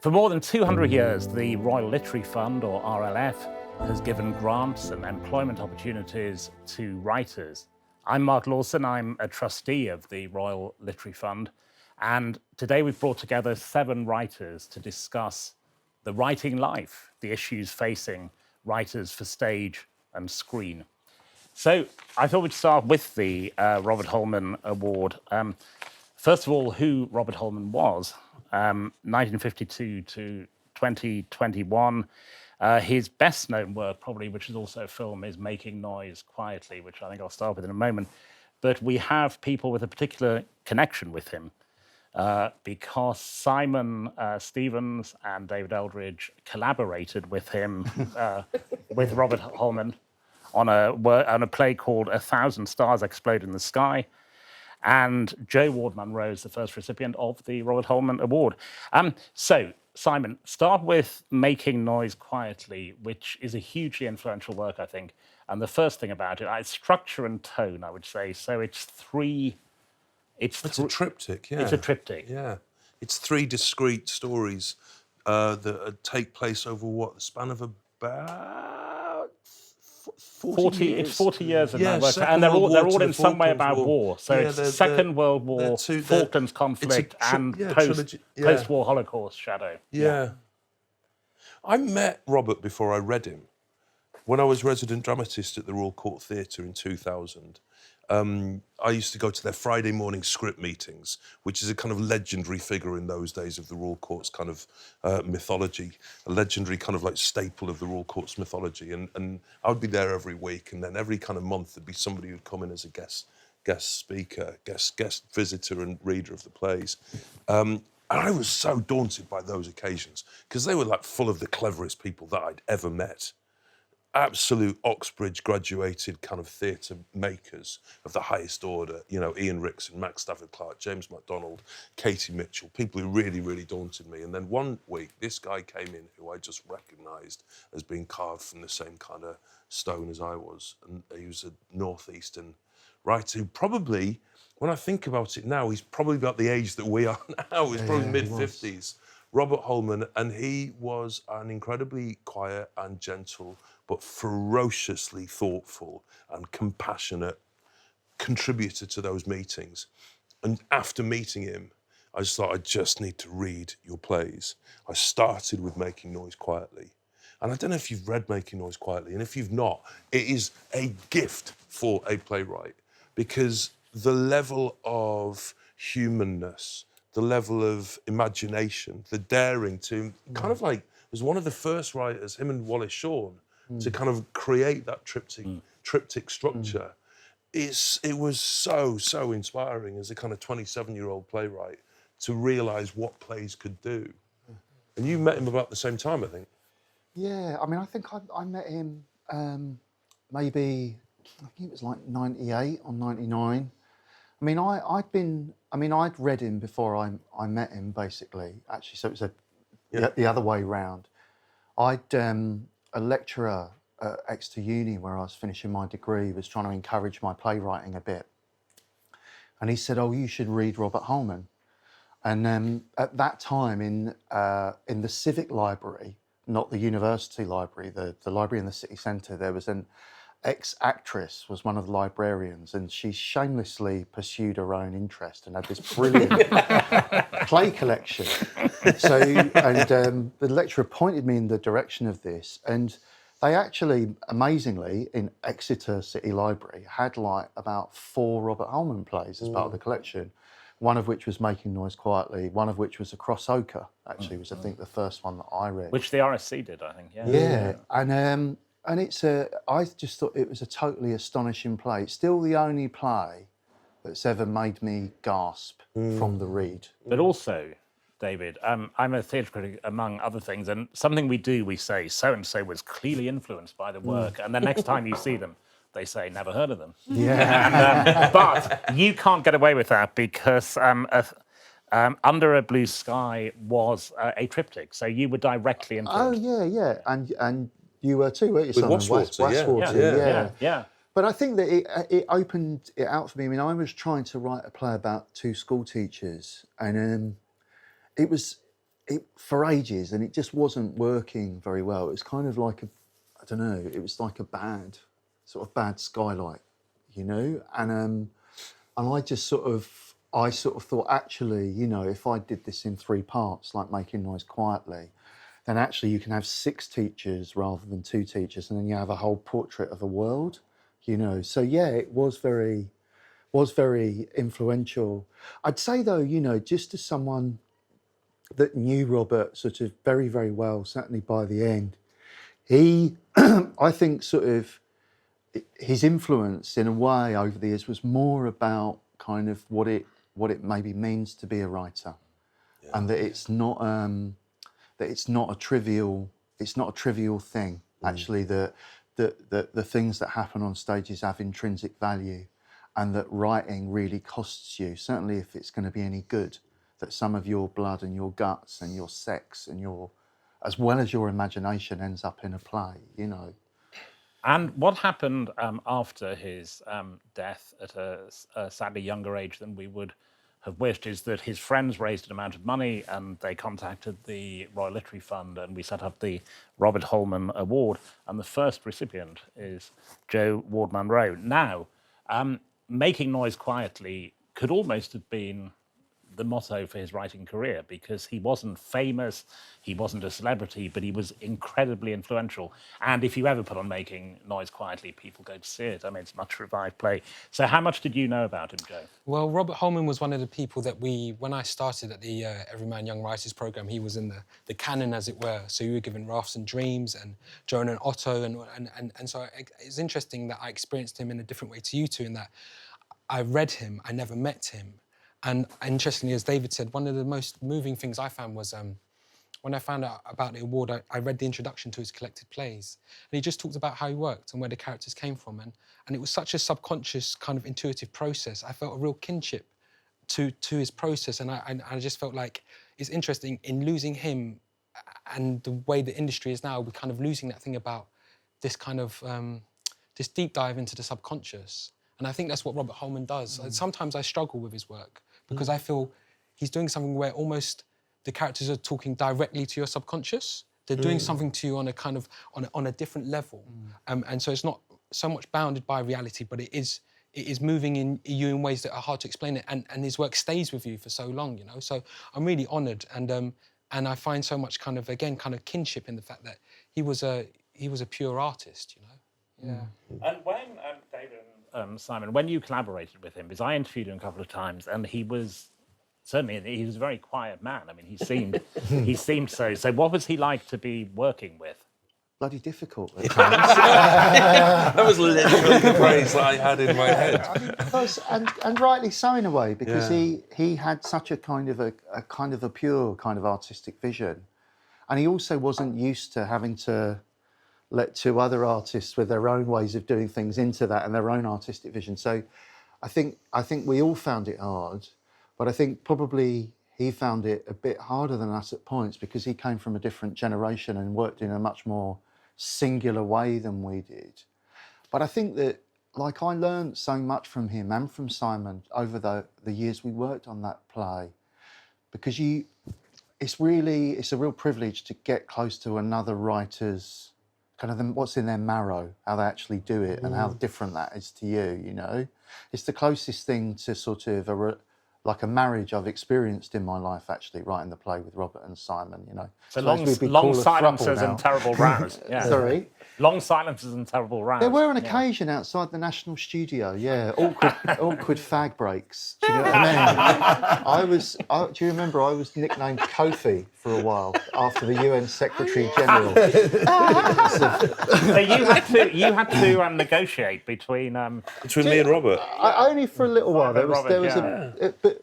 For more than 200 years, the Royal Literary Fund, or RLF, has given grants and employment opportunities to writers. I'm Mark Lawson, I'm a trustee of the Royal Literary Fund, and today we've brought together 7 writers to discuss the writing life, the issues facing writers for stage and screen. So I thought we'd start with the Robert Holman Award. First of all, who Robert Holman was. 1952 to 2021. His best-known work, probably, which is also a film, is Making Noise Quietly, which I think I'll start with in a moment. But we have people with a particular connection with him because Simon Stephens and David Eldridge collaborated with him, with Robert Holman, on a play called A Thousand Stars Explode in the Sky. And Joe Ward Munrow is the first recipient of the Robert Holman Award. So, Simon, start with Making Noise Quietly, which is a hugely influential work, I think. And the first thing about it, it's structure and tone, I would say. So it's three... It's a triptych, yeah. It's a triptych. Yeah. It's 3 discrete stories that take place over, the span of about 40 years. It's 40 years in that work. And they're all in some way about war. So yeah, it's Second World War, Falklands conflict, and post-war Holocaust shadow. Yeah. I met Robert before I read him. When I was resident dramatist at the Royal Court Theatre in 2000, I used to go to their Friday morning script meetings, which is a kind of legendary figure in those days of the Royal Court's kind of mythology, a legendary kind of like staple of the Royal Court's mythology. And I would be there every week, and then every kind of month there'd be somebody who'd come in as a guest speaker, guest visitor and reader of the plays. And I was so daunted by those occasions because they were like full of the cleverest people that I'd ever met. Absolute Oxbridge graduated kind of theatre makers of the highest order, you know, Ian Rickson, Max Stafford Clark, James MacDonald, Katie Mitchell, people who really, really daunted me. And then one week, this guy came in who I just recognised as being carved from the same kind of stone as I was. And he was a northeastern writer who probably, when I think about it now, he's probably about the age that we are now. He's probably mid-50s. Robert Holman, and he was an incredibly quiet and gentle, but ferociously thoughtful and compassionate contributor to those meetings. And after meeting him, I just thought, I just need to read your plays. I started with Making Noise Quietly. And I don't know if you've read Making Noise Quietly, and if you've not, it is a gift for a playwright, because the level of humanness, the level of imagination, the daring to kind of like, was one of the first writers, him and Wallace Shawn, to kind of create that triptych structure. It was so inspiring as a kind of 27-year-old playwright to realise what plays could do. And you met him about the same time, I think. Yeah, I mean, I think I met him maybe, I think it was like 98 or 99. I mean, I'd read him before I met him, basically, actually, so it was the other way round. A lecturer at Exeter Uni, where I was finishing my degree, was trying to encourage my playwriting a bit. And he said, oh, you should read Robert Holman. And at that time, in the Civic Library, not the university library, the library in the city centre, there was an ex-actress was one of the librarians, and she shamelessly pursued her own interest and had this brilliant play collection. So, and the lecturer pointed me in the direction of this, and they actually, amazingly, in Exeter City Library, had like about 4 Robert Holman plays as part of the collection, one of which was Making Noise Quietly, one of which was Across Ochre, actually, was I think the first one that I read. Which the RSC did, I think, yeah. Yeah, and I just thought it was a totally astonishing play. It's still the only play that's ever made me gasp from the read. But also, David, I'm a theatre critic, among other things, and something we say, so-and-so was clearly influenced by the work, and the next time you see them, they say, never heard of them. Yeah. But you can't get away with that because Under a Blue Sky was a triptych, so you were directly influenced. Oh, yeah. And you were too, weren't you, Simon? Westwater, yeah. But I think that it opened it out for me. I mean, I was trying to write a play about 2 school teachers, and it was for ages, and it just wasn't working very well. It was kind of like I don't know, it was like a bad skylight, you know? And I sort of thought, actually, you know, if I did this in 3 parts, like Making Noise Quietly, then actually you can have 6 teachers rather than 2 teachers, and then you have a whole portrait of a world, you know? So yeah, it was very influential. I'd say though, you know, just as someone that knew Robert sort of very, very well, certainly by the end, he, I think sort of his influence in a way over the years was more about kind of what it maybe means to be a writer, and that it's not a trivial thing. Actually, the things that happen on stages have intrinsic value, and that writing really costs you, certainly if it's going to be any good, that some of your blood and your guts and your sex and as well as your imagination ends up in a play, you know. And what happened after his death at a sadly younger age than we would have wished is that his friends raised an amount of money and they contacted the Royal Literary Fund, and we set up the Robert Holman Award, and the first recipient is Joe Ward Munrow. Now, Making Noise Quietly could almost have been the motto for his writing career, because he wasn't famous, he wasn't a celebrity, but he was incredibly influential. And if you ever put on Making Noise Quietly, people go to see it. I mean, it's a much revived play. So how much did you know about him, Joe? Well, Robert Holman was one of the people that when I started at the Everyman Young Writers programme, he was in the canon, as it were. So you were given Rafts and Dreams and Jonah and Otto. And so it's interesting that I experienced him in a different way to you two, in that I read him, I never met him. And interestingly, as David said, one of the most moving things I found was when I found out about the award, I read the introduction to his collected plays. And he just talked about how he worked and where the characters came from. And it was such a subconscious kind of intuitive process. I felt a real kinship to his process. And I just felt like it's interesting in losing him and the way the industry is now, we're kind of losing that thing about this kind of, this deep dive into the subconscious. And I think that's what Robert Holman does. Sometimes I struggle with his work because I feel he's doing something where almost the characters are talking directly to your subconscious. They're doing something to you on a kind of, on a different level. And so it's not so much bounded by reality, but it is moving in you in ways that are hard to explain it. And his work stays with you for so long, you know? So I'm really honoured. And I find so much kind of, again, kind of kinship in the fact that he was a pure artist, you know? Yeah. And when, David and Simon, when you collaborated with him, because I interviewed him a couple of times, and he was a very quiet man. I mean, he seemed so. So what was he like to be working with? Bloody difficult at times. That was literally the phrase that I had in my head. I mean, because, and rightly so in a way, because he had such a kind of a pure kind of artistic vision, and he also wasn't used to having to let 2 other artists with their own ways of doing things into that and their own artistic vision. So I think we all found it hard, but I think probably he found it a bit harder than us at points because he came from a different generation and worked in a much more singular way than we did. But I think that, like, I learned so much from him and from Simon over the years we worked on that play, because it's a real privilege to get close to another writer's kind of what's in their marrow, how they actually do it, and how different that is to you, you know? It's the closest thing to sort of like a marriage I've experienced in my life, actually, writing the play with Robert and Simon, you know. So long silences and terrible rows. Yeah. Sorry? Long silences and terrible rows. There were an occasion outside the National Studio, awkward fag breaks. Do you know what I mean? Do you remember I was nicknamed Kofi for a while after the UN Secretary General? So you had to negotiate between me and Robert. Only for a little while.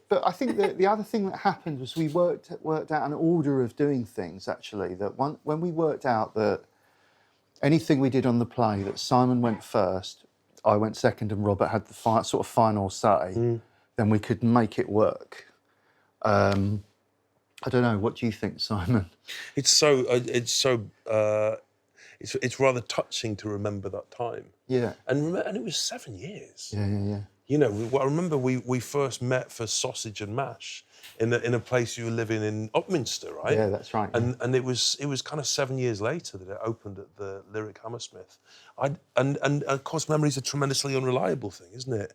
But I think that the other thing that happened was we worked out an order of doing things, actually, that when we worked out that anything we did on the play, that Simon went first, I went second, and Robert had the sort of final say, then we could make it work. I don't know, what do you think, Simon? It's rather touching to remember that time. Yeah. And it was 7 years. Yeah. You know, I remember we first met for Sausage and Mash, in a place you were living in Upminster, right? Yeah, that's right. And it was kind of 7 years later that it opened at the Lyric Hammersmith. And of course, memory's a tremendously unreliable thing, isn't it?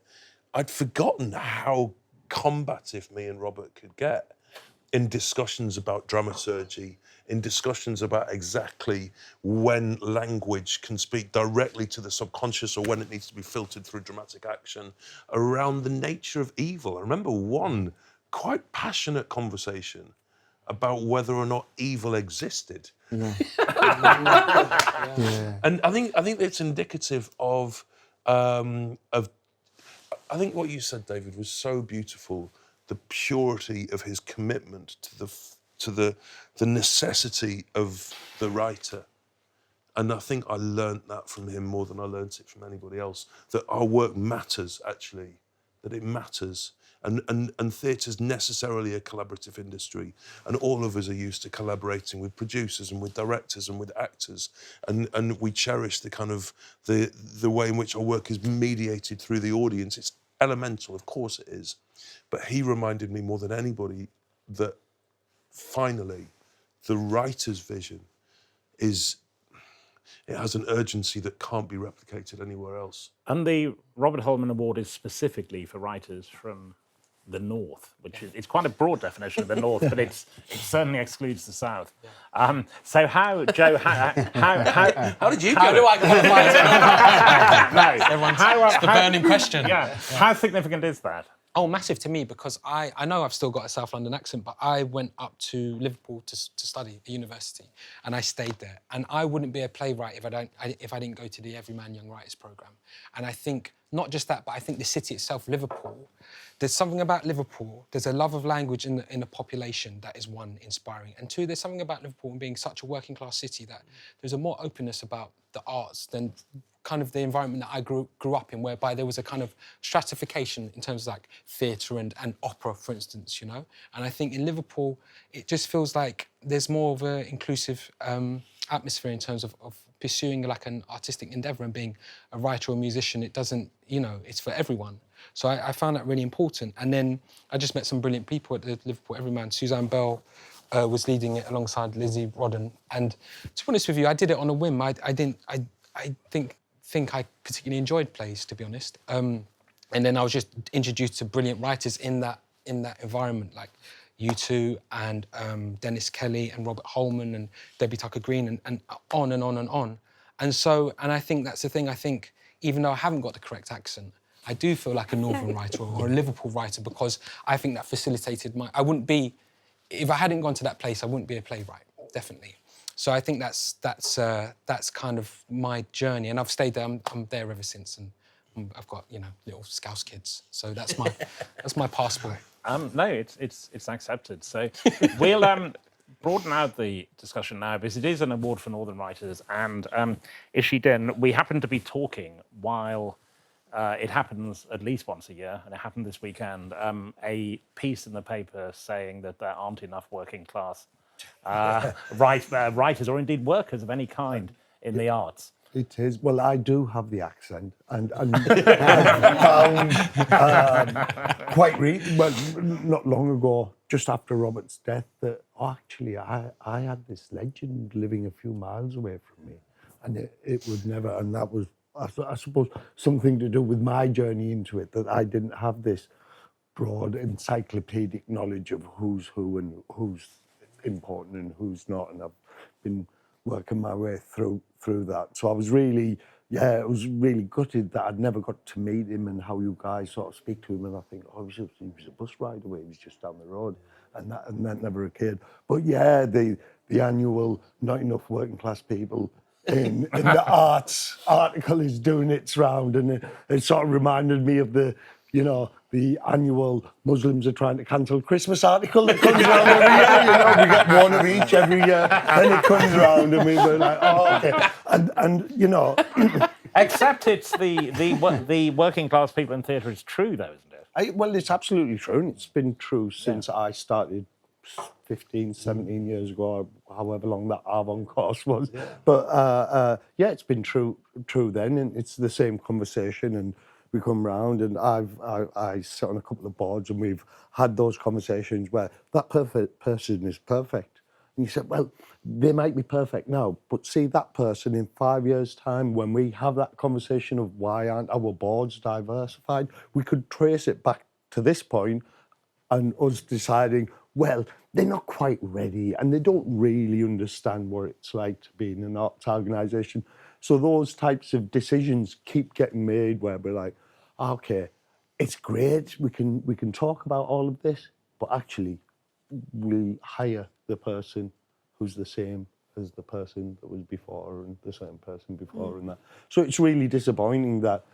I'd forgotten how combative me and Robert could get in discussions about dramaturgy, in discussions about exactly when language can speak directly to the subconscious or when it needs to be filtered through dramatic action, around the nature of evil. I remember one quite passionate conversation about whether or not evil existed. Yeah. And I think it's indicative of I think what you said, David, was so beautiful. The purity of his commitment to the necessity of the writer. And I think I learnt that from him more than I learnt it from anybody else, that our work matters, actually, that it matters. And theatre's necessarily a collaborative industry, and all of us are used to collaborating with producers and with directors and with actors, and we cherish the kind of the way in which our work is mediated through the audience. It's elemental, of course it is. But he reminded me more than anybody that finally the writer's vision it has an urgency that can't be replicated anywhere else. And the Robert Holman Award is specifically for writers from the North, which is, it's quite a broad definition of the North, but it certainly excludes the South. So how, Joe, how did you How get do it? I qualify? no, Everyone's, how, it's the burning question. Yeah. How significant is that? Oh, massive to me, because I know I've still got a South London accent, but I went up to Liverpool to study at university, and I stayed there. And I wouldn't be a playwright if I didn't go to the Everyman Young Writers programme. And I think not just that, but I think the city itself, Liverpool. There's something about Liverpool. There's a love of language in the population that is, one, inspiring, and two, there's something about Liverpool and being such a working class city that there's a more openness about the arts than kind of the environment that I grew up in, whereby there was a kind of stratification in terms of like theatre and opera, for instance, you know? And I think in Liverpool, it just feels like there's more of an inclusive atmosphere in terms of pursuing like an artistic endeavour and being a writer or a musician. It doesn't, you know, it's for everyone. So I found that really important. And then I just met some brilliant people at the Liverpool Everyman. Suzanne Bell was leading it alongside Lizzie Rodden. And to be honest with you, I did it on a whim. I didn't think I particularly enjoyed plays, to be honest. And then I was just introduced to brilliant writers in that environment, like you two and Dennis Kelly and Robert Holman and Debbie Tucker-Green and on and on and on. And I think that's the thing. I think even though I haven't got the correct accent, I do feel like a Northern writer or a Liverpool writer, because I think that facilitated I wouldn't be, if I hadn't gone to that place, I wouldn't be a playwright, definitely. So I think that's kind of my journey, and I've stayed there. I'm there ever since, and I've got, you know, little Scouse kids. So that's my passport. No, it's accepted. So we'll broaden out the discussion now, because it is an award for Northern writers. And Ishy Din, we happen to be talking while it happens at least once a year, and it happened this weekend. A piece in the paper saying that there aren't enough working class writers or indeed workers of any kind in the arts. It is. Well, I do have the accent, and I found not long ago, just after Robert's death, that actually I had this legend living a few miles away from me, and it would never. And that was, I suppose, something to do with my journey into it, that I didn't have this broad encyclopedic knowledge of who's who and who's important and who's not, and I've been working my way through that. So I was really, it was really gutted that I'd never got to meet him and how you guys sort of speak to him. And I think, he was a bus rider away, he was just down the road, and that never occurred. But yeah, the annual not enough working class people in the arts article is doing its round, and it sort of reminded me of the annual Muslims are trying to cancel Christmas article that comes around every year. You know, we get one of each every year, and it comes around, and we were like, oh, okay. And you know, except it's the working class people in theatre is true, though, isn't it? Well, it's absolutely true, and it's been true since I started 15, 17 years ago, or however long that Avon course was. Yeah. But it's been true then, and it's the same conversation, and we come round, and I sit on a couple of boards, and we've had those conversations where that perfect person is perfect. And you said, well, they might be perfect now, but see that person in 5 years' time, when we have that conversation of why aren't our boards diversified, we could trace it back to this point and us deciding, well, they're not quite ready and they don't really understand what it's like to be in an arts organisation. So those types of decisions keep getting made where we're like, okay, it's great, we can talk about all of this, but actually we hire the person who's the same as the person that was before and the same person before and that. So it's really disappointing that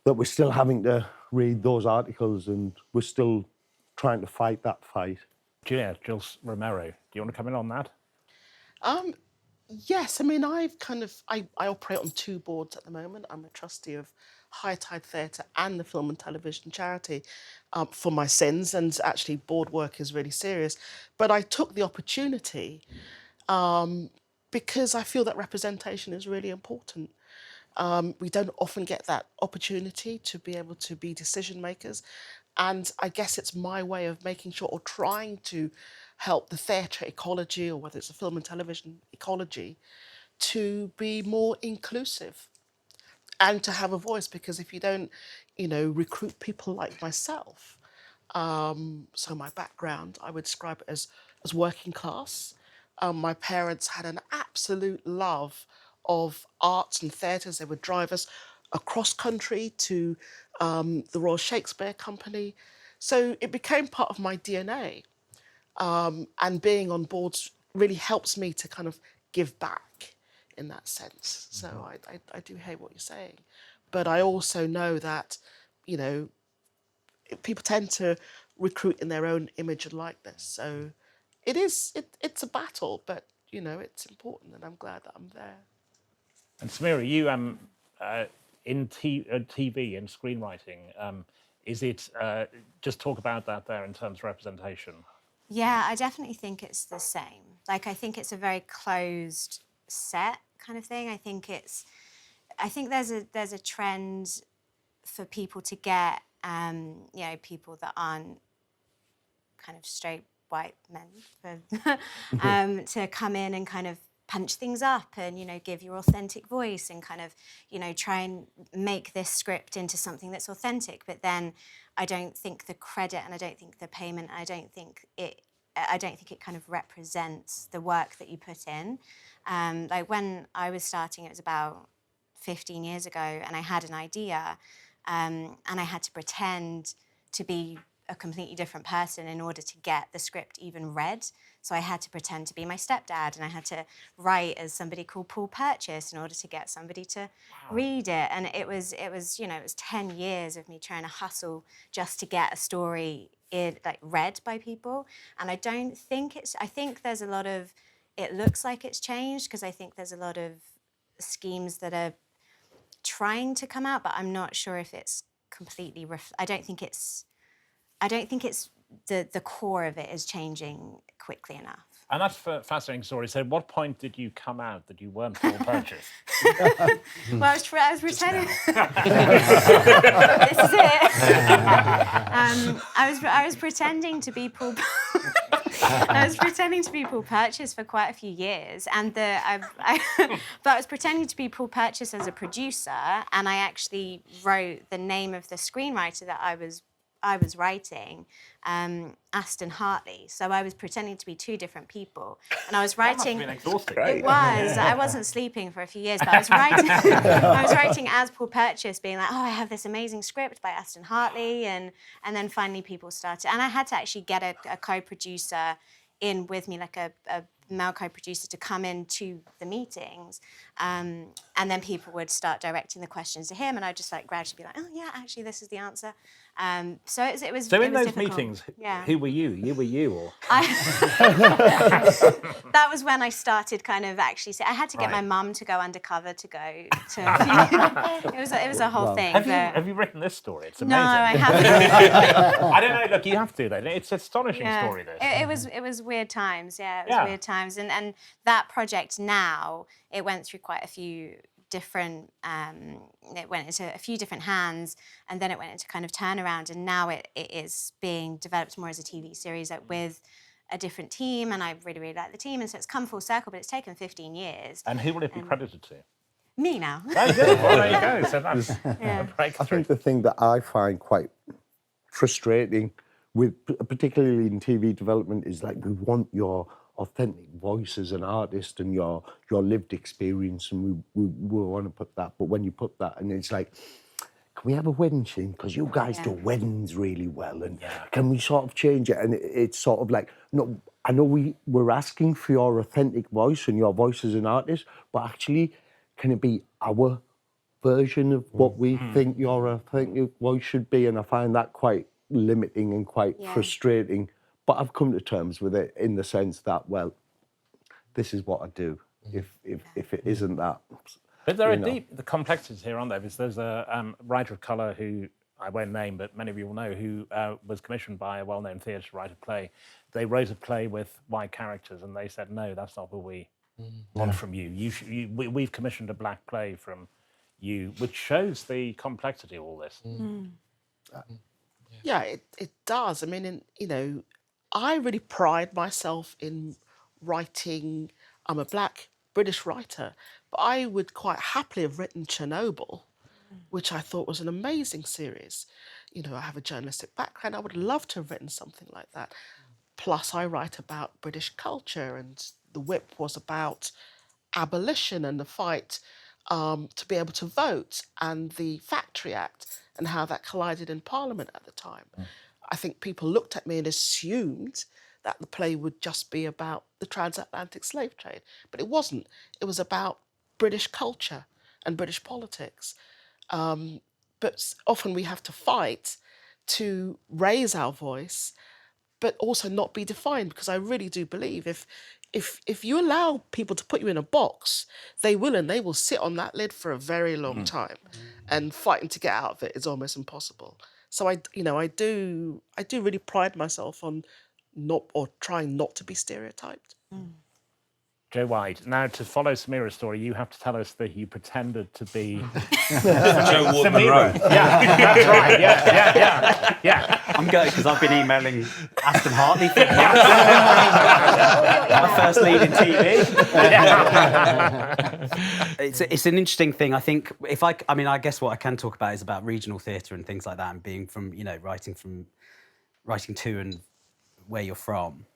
we're still having to read those articles and we're still trying to fight that fight. Juliet Gilkes Romero, do you want to come in on that? Yes, I mean, I operate on 2 boards at the moment. I'm a trustee of High Tide Theatre and the Film and Television Charity for my sins, and actually board work is really serious. But I took the opportunity because I feel that representation is really important. We don't often get that opportunity to be able to be decision makers. And I guess it's my way of making sure, or trying to help the theatre ecology, or whether it's a film and television ecology, to be more inclusive and to have a voice. Because if you don't, recruit people like myself, so my background, I would describe it as working class. My parents had an absolute love of arts and theatres. They would drive us across country to the Royal Shakespeare Company. So it became part of my DNA. And being on boards really helps me to kind of give back in that sense. So I do hear what you're saying. But I also know that, people tend to recruit in their own image and likeness. So it's a battle, but, it's important, and I'm glad that I'm there. And Samera, you in TV and screenwriting, is it just talk about that there in terms of representation? Yeah, I definitely think it's the same. Like, I think it's a very closed set kind of thing. I think there's a trend for people to get, people that aren't kind of straight white men to come in and kind of punch things up and, give your authentic voice and kind of, try and make this script into something that's authentic. But then I don't think the credit, and I don't think the payment, I don't think it kind of represents the work that you put in. Like when I was starting, it was about 15 years ago, and I had an idea, and I had to pretend to be a completely different person in order to get the script even read. So I had to pretend to be my stepdad, and I had to write as somebody called Paul Purchase in order to get somebody to read it. And it was 10 years of me trying to hustle just to get a story read by people. And I think there's a lot of, it looks like it's changed, because I think there's a lot of schemes that are trying to come out, but I'm not sure if it's completely, I don't think it's the core of it is changing quickly enough. And that's a fascinating story. So at what point did you come out that you weren't Paul Purchase? Well, I was pretending. This is it. I was pretending to be Paul. I was pretending to be Paul Purchase for quite a few years, and but I was pretending to be Paul Purchase as a producer, and I actually wrote the name of the screenwriter that I was writing, Aston Hartley. So I was pretending to be 2 different people, and I was writing. That must have been exhausting. It was. I wasn't sleeping for a few years, but I was writing. I was writing as Paul Purchase, being like, "Oh, I have this amazing script by Aston Hartley," and then finally people started, and I had to actually get a co-producer in with me, like a male co-producer, to come into the meetings, and then people would start directing the questions to him, and I'd just gradually be like, "Oh yeah, actually this is the answer." So it was. So in those difficult. meetings, yeah. who were you? You were you, or? That was when I started kind of actually. I had to get my mum to go undercover to go to. It was a whole thing. Have you written this story? It's amazing. No, I haven't. I don't know. Look, you have to though. It's an astonishing story. This. It was weird times. Yeah, it was weird times, and that project now, it went through quite a few different, it went into a few different hands, and then it went into kind of turnaround, and now it is being developed more as a TV series with a different team, and I really, really like the team, and so it's come full circle, but it's taken 15 years. And who will it be credited to? Me now. Oh, good. Well, there you go. So that's a breakthrough. I think the thing that I find quite frustrating, with particularly in TV development, is like we want your authentic voice as an artist and your lived experience, and we want to put that. But when you put that, and it's like, can we have a wedding scene? Because you guys do weddings really well, and can we sort of change it? And it's sort of like, no, I know we're asking for your authentic voice and your voice as an artist, but actually, can it be our version of what we think your authentic voice should be? And I find that quite limiting and quite frustrating. But I've come to terms with it in the sense that, well, this is what I do. If it isn't that, but there are the complexities here, aren't there? Because there's a writer of colour who I won't name, but many of you will know, who was commissioned by a well-known theatre to write a play. They wrote a play with white characters, and they said, no, that's not what we want from you. We've commissioned a black play from you, which shows the complexity of all this. Yeah, it does. I mean, I really pride myself in writing. I'm a black British writer, but I would quite happily have written Chernobyl, which I thought was an amazing series. I have a journalistic background. I would love to have written something like that. Plus, I write about British culture, and The Whip was about abolition and the fight to be able to vote, and the Factory Act and how that collided in Parliament at the time. I think people looked at me and assumed that the play would just be about the transatlantic slave trade, but it wasn't. It was about British culture and British politics. But often we have to fight to raise our voice, but also not be defined, because I really do believe if you allow people to put you in a box, they will, and they will sit on that lid for a very long time, and fighting to get out of it is almost impossible. So I do really pride myself on trying not to be stereotyped. Joe White, now to follow Samera's story, you have to tell us that you pretended to be Joe Ward Munrow. Yeah, that's right. Yeah. I'm going because I've been emailing Aston Hartley for my first lead in TV. It's an interesting thing. I think I guess what I can talk about is about regional theatre and things like that, and being from writing to and where you're from.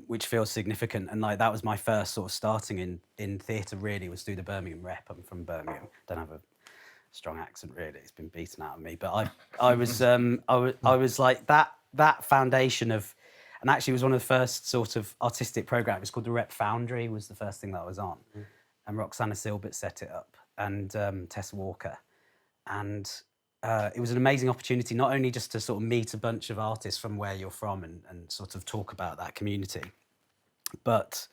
Which feels significant, and like that was my first sort of starting in theatre. Really, was through the Birmingham rep. I'm from Birmingham. Don't have a strong accent really. It's been beaten out of me. But I was like that foundation of, and actually it was one of the first sort of artistic programmes. It's called the Rep Foundry. Was the first thing that I was on, and Roxana Silbert set it up, and Tessa Walker, and. It was an amazing opportunity, not only just to sort of meet a bunch of artists from where you're from and sort of talk about that community, but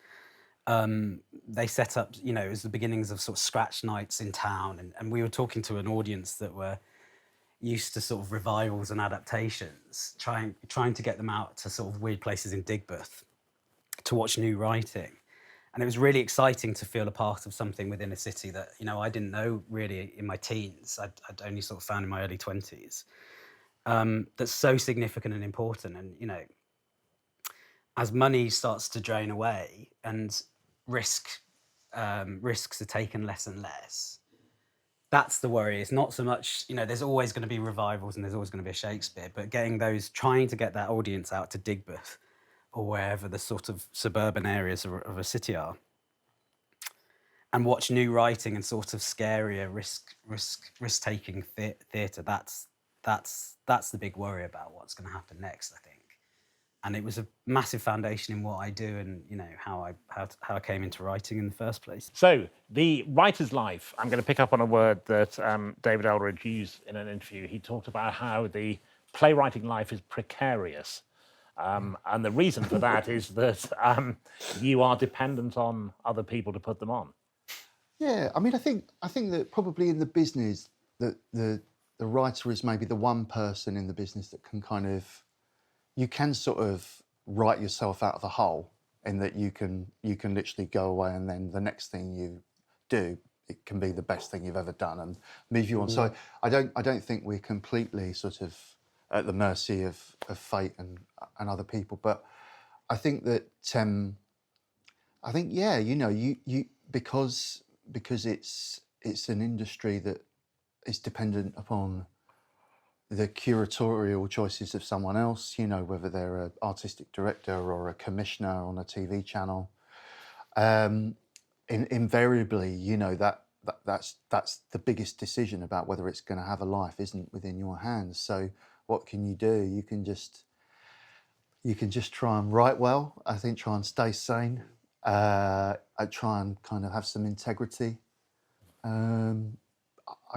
they set up, it was the beginnings of sort of scratch nights in town, and we were talking to an audience that were used to sort of revivals and adaptations, trying to get them out to sort of weird places in Digbeth to watch new writing. And it was really exciting to feel a part of something within a city that, I didn't know really in my teens. I'd only sort of found in my early 20s. That's so significant and important. And, as money starts to drain away and risks are taken less and less, that's the worry. It's not so much, there's always going to be revivals and there's always going to be a Shakespeare, but trying to get that audience out to Digbeth, or wherever the sort of suburban areas of a city are, and watch new writing and sort of scarier risk-taking theatre. That's the big worry about what's going to happen next, I think. And it was a massive foundation in what I do, and how I came into writing in the first place. So the writer's life. I'm going to pick up on a word that David Eldridge used in an interview. He talked about how the playwriting life is precarious. And the reason for that is that you are dependent on other people to put them on. Yeah, I mean, I think that probably in the business, that the writer is maybe the one person in the business that you can sort of write yourself out of a hole, in that you can literally go away and then the next thing you do it can be the best thing you've ever done and move you on. So I don't think we're completely sort of at the mercy of fate and other people, but I think that I think you because it's an industry that is dependent upon the curatorial choices of someone else, whether they're an artistic director or a commissioner on a TV channel. Invariably, that's the biggest decision about whether it's going to have a life isn't within your hands. So what can you do? You can just try and write well. I think try and stay sane. I try and kind of have some integrity. I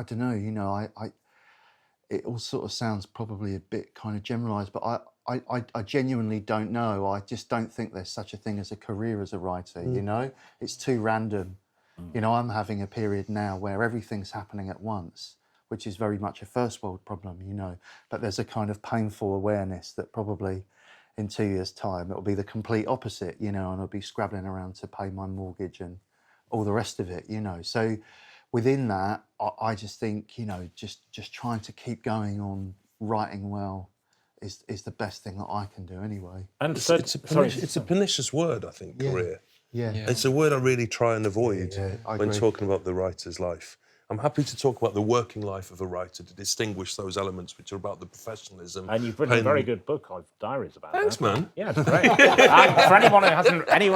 don't know. It all sort of sounds probably a bit kind of generalised, but I genuinely don't know. I just don't think there's such a thing as a career as a writer, It's too random. I'm having a period now where everything's happening at once, which is very much a first world problem, But there's a kind of painful awareness that probably in 2 years' time it'll be the complete opposite, and I'll be scrabbling around to pay my mortgage and all the rest of it, So within that, I just think, just trying to keep going on writing well is the best thing that I can do anyway. And it's a pernicious word, I think, career. Yeah. It's a word I really try and avoid I when agree. talking about the writer's life. I'm happy to talk about the working life of a writer to distinguish those elements which are about the professionalism. And you've written a very good book of diaries about Thanks, that. man. Yeah, it's great. For anyone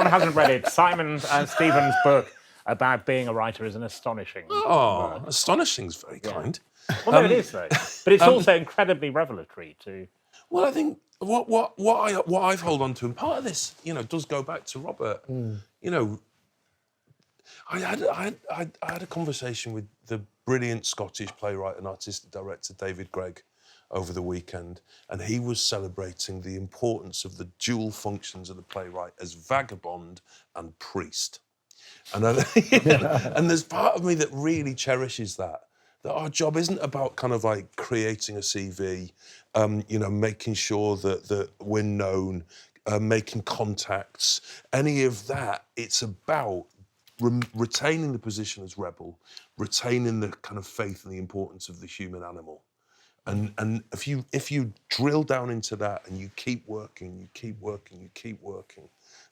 who hasn't read it, Simon Stevens' book about being a writer is an astonishing word. Astonishing's very kind. Well, no, it is though, but it's also incredibly revelatory too. Well, I think what I've held on to, and part of this, does go back to Robert. I had a conversation with the brilliant Scottish playwright and artistic director David Gregg over the weekend, and he was celebrating the importance of the dual functions of the playwright as vagabond and priest. And and there's part of me that really cherishes that our job isn't about kind of like creating a CV, making sure that we're known, making contacts, any of that. It's about retaining the position as rebel, retaining the kind of faith and the importance of the human animal. And if you drill down into that and you keep working,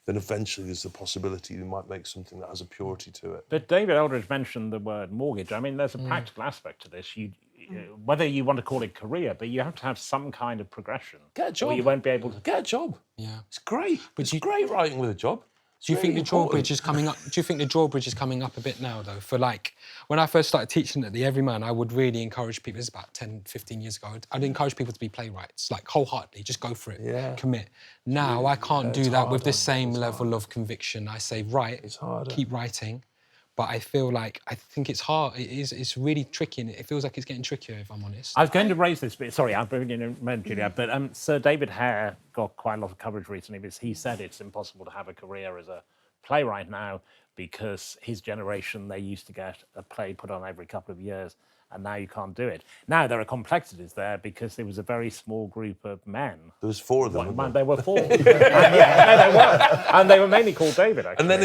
then eventually there's the possibility you might make something that has a purity to it. But David Eldridge mentioned the word mortgage. I mean, there's a practical aspect to this. Whether you want to call it career, but you have to have some kind of progression. Get a job. Or you won't be able to get a job. Yeah, it's great. But it's great writing with a job. Do you think the drawbridge is coming up? Do you think the drawbridge is coming up a bit now, though? For like, when I first started teaching at the Everyman, I would really encourage people. This is about 10, 15 years ago. I'd encourage people to be playwrights, like wholeheartedly, just go for it, commit. Now I can't do that with the same level of conviction. I say, write, keep writing, but I think it's hard. It's really tricky, and it feels like it's getting trickier, if I'm honest. I was going to raise this bit. Sorry, I'm bringing in a moment, Juliet, but Sir David Hare got quite a lot of coverage recently because he said it's impossible to have a career as a playwright now because his generation, they used to get a play put on every couple of years, and now you can't do it. Now there are complexities there because there was a very small group of men. There was 4 of them. There were 4. And they were mainly called David, actually. And then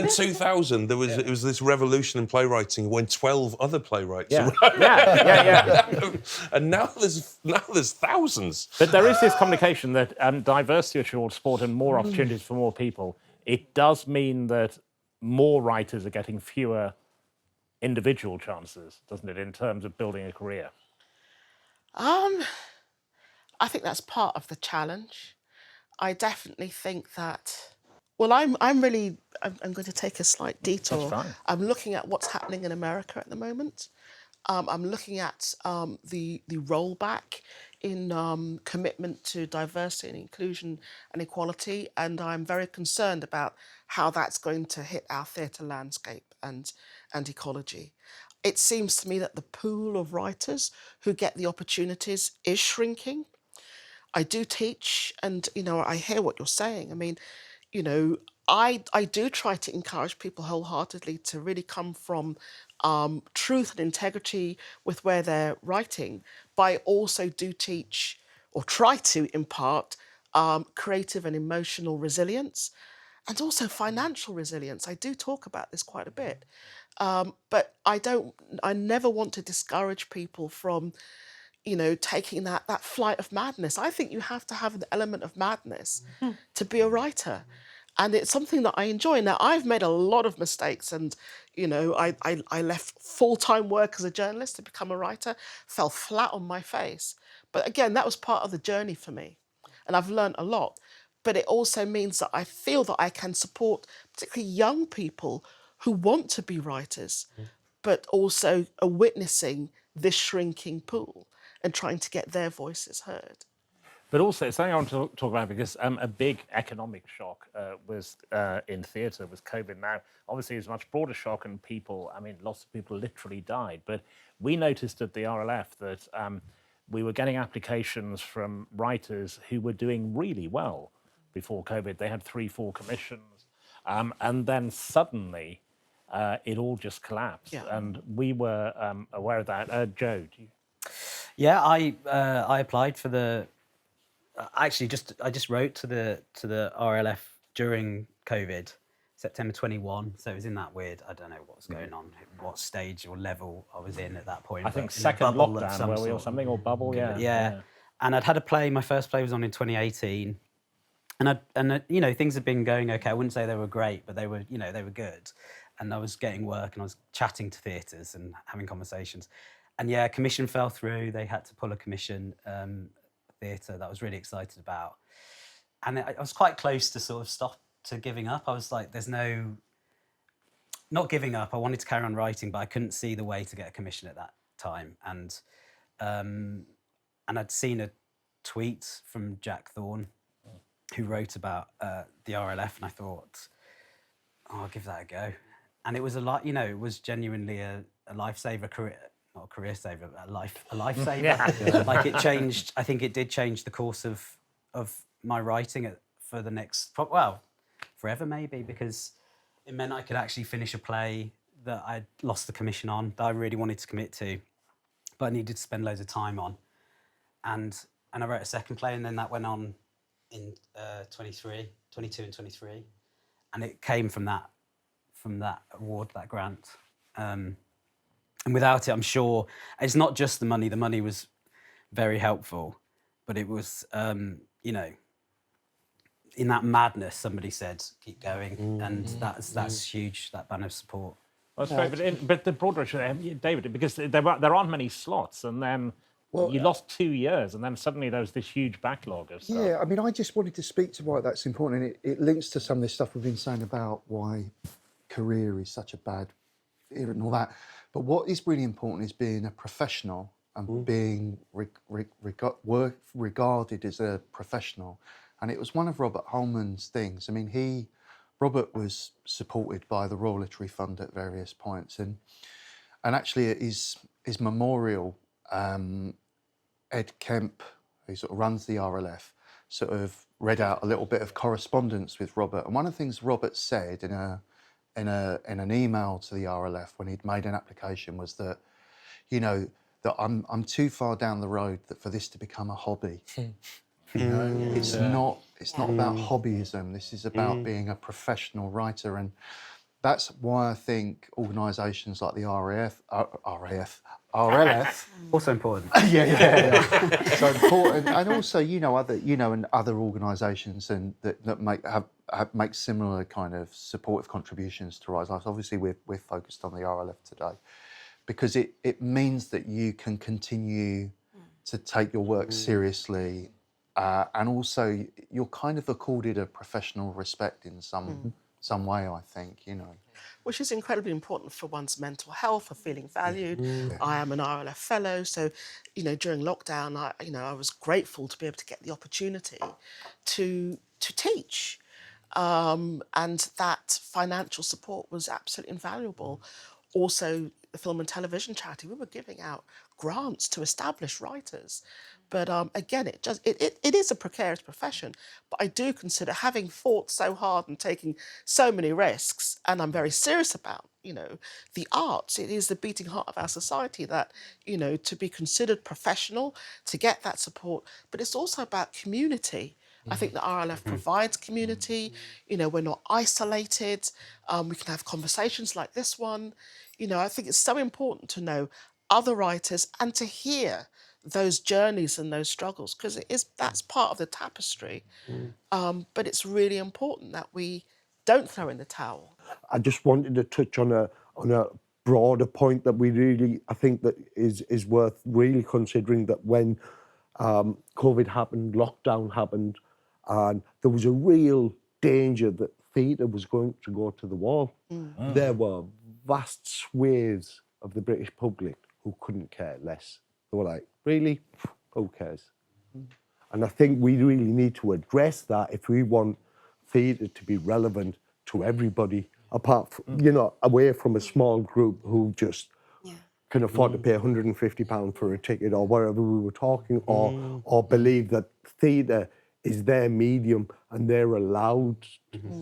in 2000, it was this revolution in playwriting when 12 other playwrights Yeah. And now there's thousands. But there is this communication that diversity assures sport and more opportunities for more people. It does mean that more writers are getting fewer individual chances, doesn't it, in terms of building a career? I think that's part of the challenge. I definitely think that. Well, I'm going to take a slight detour. That's fine. I'm looking at what's happening in America at the moment. I'm looking at the rollback in commitment to diversity and inclusion and equality, and I'm very concerned about how that's going to hit our theatre landscape and ecology. It seems to me that the pool of writers who get the opportunities is shrinking. I do teach, and I hear what you're saying. I mean, I do try to encourage people wholeheartedly to really come from truth and integrity with where they're writing, but I also do teach, or try to impart, creative and emotional resilience. and also financial resilience. I do talk about this quite a bit, but I never want to discourage people from, taking that flight of madness. I think you have to have an element of madness to be a writer. And it's something that I enjoy. Now, I've made a lot of mistakes, and, I left full-time work as a journalist to become a writer, fell flat on my face. But again, that was part of the journey for me. And I've learned a lot. But it also means that I feel that I can support particularly young people who want to be writers, but also are witnessing this shrinking pool and trying to get their voices heard. But also, it's something I want to talk about because a big economic shock was in theatre was COVID. Now, obviously, it was a much broader shock, and lots of people literally died. But we noticed at the RLF that we were getting applications from writers who were doing really well before COVID. They had 3-4 commissions, and then suddenly it all just collapsed. Yeah. And we were aware of that. Joe, do you? Yeah, I applied for the. Actually, I just wrote to the RLF during COVID, September 21. So it was in that weird. I don't know what was going on, what stage or level I was in at that point. I think but in a second bubble of lockdown, some were we, or sort. something, or bubble? Yeah. And I'd had a play. My first play was on in 2018, and things had been going okay. I wouldn't say they were great, but they were they were good. And I was getting work, and I was chatting to theatres and having conversations. And yeah, commission fell through. They had to pull a commission. Theatre that I was really excited about, and I was quite close to sort of giving up. I was like, there's not giving up. I wanted to carry on writing, but I couldn't see the way to get a commission at that time. And I'd seen a tweet from Jack Thorne who wrote about the RLF, and I thought, I'll give that a go. And it was it was genuinely a lifesaver, not a career saver, but a lifesaver. Yeah. Like it changed. I think it did change the course of my writing for the next, forever maybe, because it meant I could actually finish a play that I'd lost the commission on, that I really wanted to commit to, but I needed to spend loads of time on. And I wrote a second play, and then that went on in 22 and 23, and it came from that award, that grant. And without it, I'm sure, it's not just the money. The money was very helpful, but it was, in that madness, somebody said, keep going. And that's huge, that band of support. That's great, but the broader issue, David, because there aren't many slots, and then you lost 2 years, and then suddenly there was this huge backlog of stuff. Yeah, I just wanted to speak to why that's important, and it links to some of this stuff we've been saying about why career is such a bad era and all that. But what is really important is being a professional and being regarded as a professional. And it was one of Robert Holman's things. Robert was supported by the Royal Literary Fund at various points. And actually at his memorial, Ed Kemp, who sort of runs the RLF, sort of read out a little bit of correspondence with Robert. And one of the things Robert said in an email to the RLF when he'd made an application was that, that I'm too far down the road for this to become a hobby. It's not about hobbyism. This is about being a professional writer, and that's why I think organisations like the RLF, Also important. yeah. So important, and also other organisations and that make similar kind of supportive contributions to Rise Life. Obviously, we're focused on the RLF today because it means that you can continue to take your work seriously, and also you're kind of accorded a professional respect in some way, I think, Which is incredibly important for one's mental health, for feeling valued. I am an RLF fellow, so, during lockdown, I was grateful to be able to get the opportunity to teach. And that financial support was absolutely invaluable. Also, the Film and Television Charity, we were giving out grants to established writers. But again, it is a precarious profession. But I do consider, having fought so hard and taking so many risks, and I'm very serious about, the arts. It is the beating heart of our society that, to be considered professional, to get that support. But it's also about community. I think the RLF provides community. You know, we're not isolated. We can have conversations like this one. You know, I think it's so important to know other writers and to hear those journeys and those struggles, because that's part of the tapestry. But it's really important that we don't throw in the towel. I just wanted to touch on a broader point that I think that is worth really considering, that when COVID happened, lockdown happened, and there was a real danger that theatre was going to go to the wall. There were vast swathes of the British public who couldn't care less. They were like, really? Who cares? And I think we really need to address that if we want theatre to be relevant to everybody, apart from, you know, away from a small group who just can afford to pay £150 for a ticket or whatever we were talking, or believe that theatre is their medium and they're allowed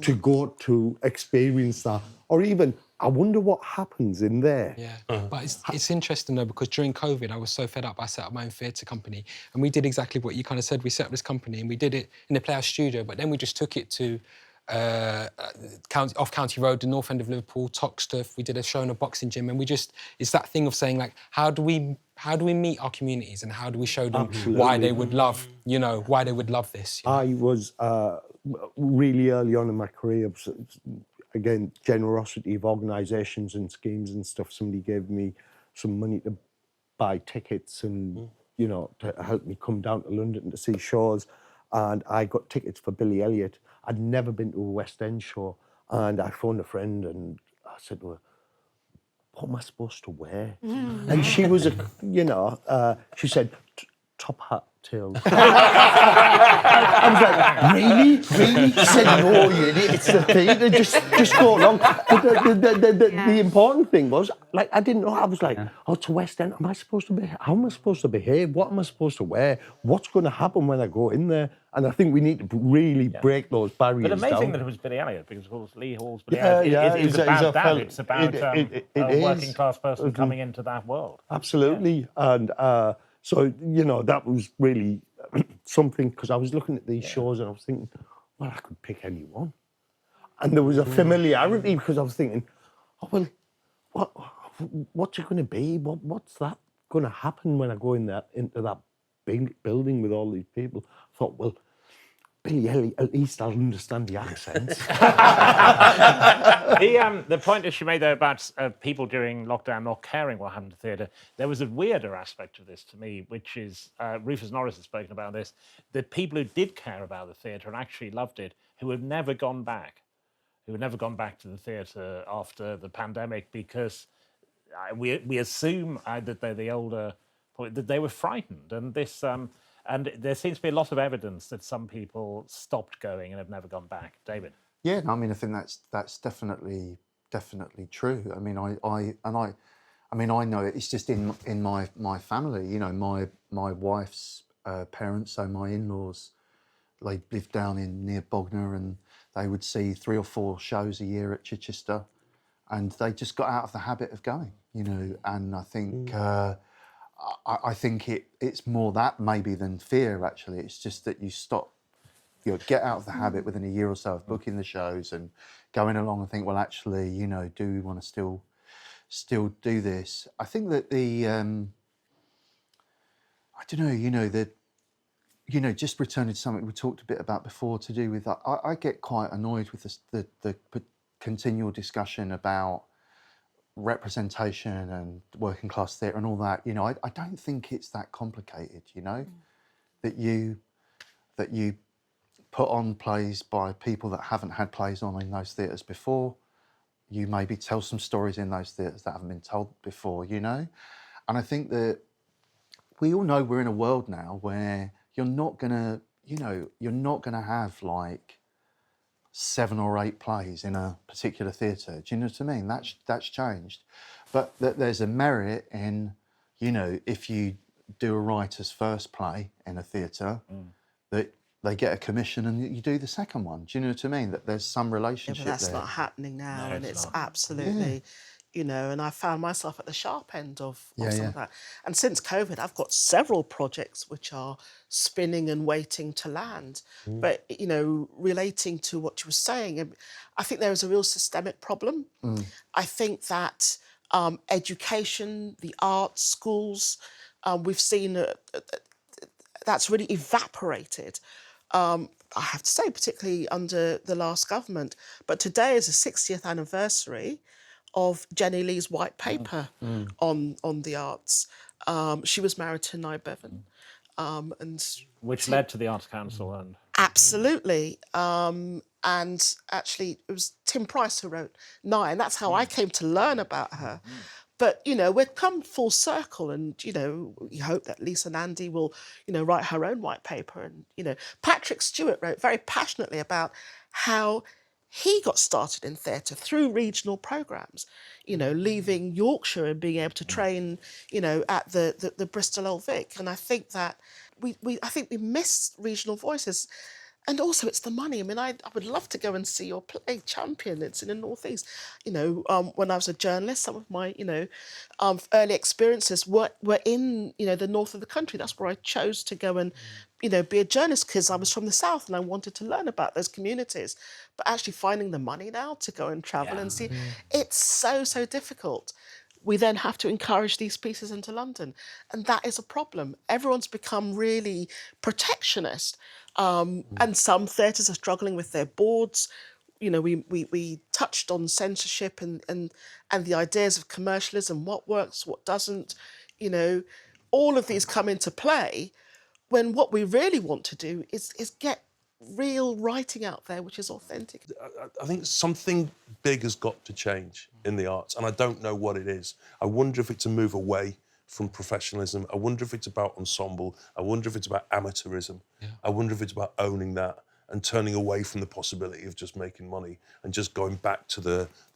to go to experience that. Or even, I wonder what happens in there. Yeah, but it's interesting though, because during COVID, I was so fed up, I set up my own theatre company, and we did exactly what you kind of said. We set up this company and we did it in the Playhouse studio, but then we just took it to off County Road, the north end of Liverpool, Toxteth. We did a show in a boxing gym, and it's that thing of saying, like, how do we meet our communities and how do we show them why they would love, you know, why they would love this? You know? I was really early on in my career, again, generosity of organisations and schemes and stuff. Somebody gave me some money to buy tickets and, you know, to help me come down to London to see shows. And I got tickets for Billy Elliot. I'd never been to a West End show. And I phoned a friend and I said to her, what am I supposed to wear? And she was, she said, top hat, tails. I was like, really? She said, no, you idiot, it's the theatre, just go along. But the important thing was, like, I didn't know. I was like, oh, it's West End. How am I supposed to behave? What am I supposed to wear? What's going to happen when I go in there? And I think we need to really break those barriers down. But amazing that it was Billy Elliot, because of course Lee Hall's Billy Elliot. It's about that. It's about a working class person coming into that world. Absolutely. And so, you know, that was really something, because I was looking at these shows and I was thinking, well, I could pick any one. And there was a familiarity, because I was thinking, oh, well, what's it going to be? What's that going to happen when I go into that big building with all these people? I thought, well, Billy Elliot, at least I'll understand the accents. The point that she made there about people during lockdown not caring what happened to theatre, there was a weirder aspect of this to me, which is, Rufus Norris has spoken about this, that people who did care about the theatre and actually loved it, who have never gone back to the theatre after the pandemic, because we assume that they're the older, that they were frightened. And this... and there seems to be a lot of evidence that some people stopped going and have never gone back. David? Yeah, no, I mean, I think that's definitely true. I mean, I know it. It's just in my family. You know, my wife's parents, so my in-laws, they lived down near Bognor, and they would see 3 or 4 shows a year at Chichester, and they just got out of the habit of going. You know, and I think. I think it's more that maybe than fear, actually. It's just that you stop, you know, get out of the habit within a year or so of booking the shows and going along and think, well, actually, you know, do we want to still do this? I think that I don't know, just returning to something we talked a bit about before, to do with, I get quite annoyed with the continual discussion about representation and working class theatre and all that. You know, I don't think it's that complicated, you know, that you put on plays by people that haven't had plays on in those theatres before. You maybe tell some stories in those theatres that haven't been told before, you know. And I think that we all know we're in a world now where you're not gonna have like 7 or 8 plays in a particular theatre. Do you know what I mean? That's changed. But there's a merit in, you know, if you do a writer's first play in a theatre, that they get a commission and you do the second one. Do you know what I mean? That there's some Yeah, relationship but that's there. not happening now, No, and it's it's not. absolutely, you know, and I found myself at the sharp end of Yeah, some yeah. of that. And since COVID, I've got several projects which are spinning and waiting to land. But, you know, relating to what you were saying, I think there is a real systemic problem. I think that education, the arts, schools, we've seen that's really evaporated. I have to say, particularly under the last government. But today is the 60th anniversary of Jenny Lee's white paper on the arts. She was married to Nye Bevan. And Which led to the Arts Council and... absolutely. And actually, it was Tim Price who wrote Nye, and that's how I came to learn about her. But, you know, we've come full circle, and, you know, we hope that Lisa Nandy will, you know, write her own white paper. And, you know, Patrick Stewart wrote very passionately about how he got started in theatre through regional programmes, you know, leaving Yorkshire and being able to train, you know, at the Bristol Old Vic. And I think that I think we miss regional voices. And also, it's the money. I mean, I would love to go and see your play, Champion. It's in the Northeast. You know, when I was a journalist, some of my, you know, early experiences were in, you know, the north of the country. That's where I chose to go and, you know, be a journalist, because I was from the south and I wanted to learn about those communities. But actually finding the money now to go and travel and see, it's so difficult. We then have to encourage these pieces into London. And that is a problem. Everyone's become really protectionist. And some theatres are struggling with their boards. You know, we touched on censorship and the ideas of commercialism, what works, what doesn't. You know, all of these come into play when what we really want to do is get real writing out there, which is authentic. I think something big has got to change in the arts, and I don't know what it is. I wonder if it's a move away from professionalism. I wonder if it's about ensemble. I wonder if it's about amateurism. I wonder if it's about owning that and turning away from the possibility of just making money and just going back to